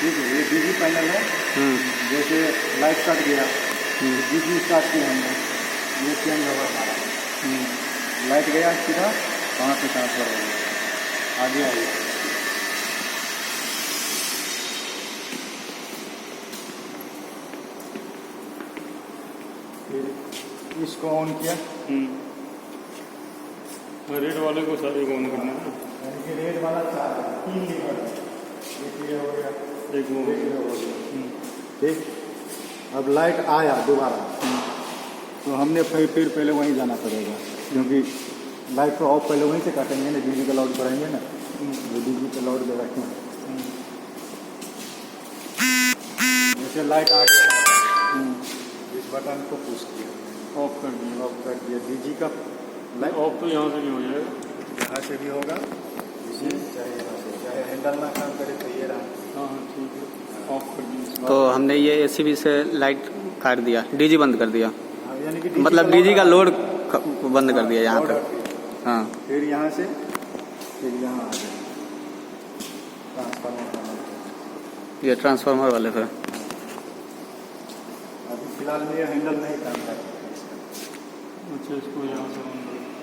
ठीक है, ये डीजी पैनल है। जैसे लाइट कट गया, डीजी स्टार्ट किया हमने, ये चेंज होगा हमारा। लाइट गया सीधा वहाँ से ट्रांसफर हो गया, आगे आइए। फिर इसको ऑन किया, रेड वाले को सारे ऑन करना है, यानी कि रेड वाला 3 लीवर है, एक ये हो गया, एक वो हो गया। ठीक, अब लाइट आया दोबारा, तो हमने फिर पहले वहीं जाना पड़ेगा, क्योंकि लाइट को ऑफ पहले वहीं से काटेंगे ना, डीजी का लोड करेंगे ना, जो डीजी का लोड दे रखे हैं। जैसे लाइट आ गया, इस बटन को पुश किया, ऑफ कर दिया। ऑफ कर दिया, डीजी का लाइट ऑफ तो यहाँ से भी हो जाएगा, यहाँ से भी होगा, इसी चाहे यहाँ से, चाहे हैंडल ना काम करे तो ये रहा। हाँ ठीक है, ऑफ कर दिया। तो हमने ये एसीबी से लाइट काट दिया, डीजी बंद कर दिया, यानी कि मतलब डीजी का लोड बंद कर दिया यहाँ पे। हाँ, फिर यहाँ से फिर यहाँ आ गया ट्रांसफार्मर। ये ट्रांसफार्मर वाले पे अभी फिलहाल में ये हैंडल नहीं काम कर रहा। अच्छा, इसको यहाँ से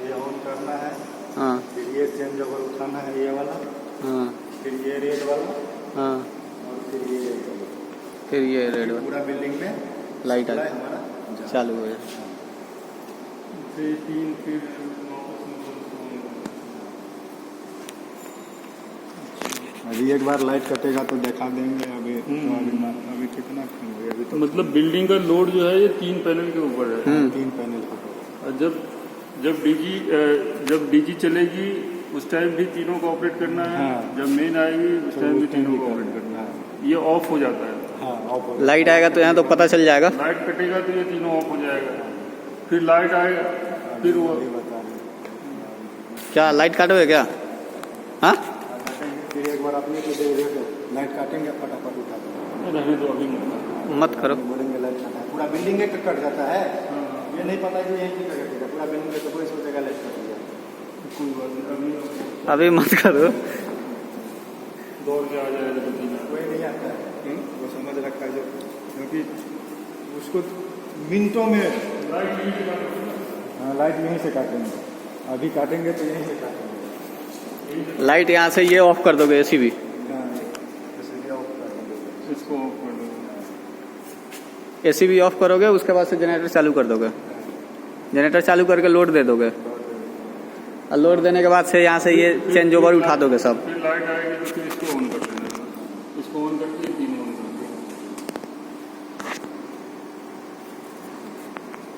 ये ऑन करना है, हाँ फिर ये चेंज ओवर उठाना है, ये वाला, हाँ फिर ये रेड वाला, हाँ, और फिर ये रेड वाला। फिर ये रेड वाला पूरा बिल्डिंग में लाइट आ सप्लाई हमारा चालू हो जाए। फिर 3 फिर अभी एक बार लाइट कटेगा तो दिखा देंगे। अभी अभी कितना हो गया, अभी तो मतलब बिल्डिंग का लोड जो है ये 3 पैनल के ऊपर है। 3 पैनल का। और जब डीजी चलेगी उस टाइम भी तीनों को ऑपरेट करना है। हाँ। जब मेन आएगी उस टाइम भी तीनों को ऑपरेट करना है। ये ऑफ हो जाता है। हाँ, ऑफ हो लाइट आएगा तो यहाँ तो पता चल जाएगा। लाइट कटेगा तो ये तीनों ऑफ हो जाएगा, फिर लाइट आएगा, फिर वो ये बता रहे हैं। क्या लाइट काटोगे क्या? हाँ, फिर एक बार अपने को दे तो लाइट काटेंगे, फटाफट उठा देंगे। रहने दो अभी मत करो। बोलेंगे लाइट काटा है, पूरा बिल्डिंग एक कट जाता है। ये नहीं पता कि यही की कटेगा, पूरा बिल्डिंग का तो कोई सोचेगा लाइट कट गया। कोई बात नहीं, अभी मत करो। दौड़ के आ जाएगा तो तीन कोई नहीं आता है, वो समझ रखा है जो, क्योंकि उसको मिनटों में हाँ लाइट यहीं से काटेंगे। अभी काटेंगे तो यहीं से काटेंगे। लाइट यहाँ से ये ऑफ कर दोगे एसीबी। हाँ, इसलिए ऑफ कर देंगे। इसको ऑफ कर दो। एसीबी ऑफ करोगे, उसके बाद से जनरेटर चालू कर दोगे। जनरेटर चालू करके लोड दे दोगे, और लोड देने के बाद से यहाँ से ये चेंज ओवर उठा दोगे सब। फिर लाइट आएगी तो फिर इसको ऑन कर देना। इसको ऑन करके तीनों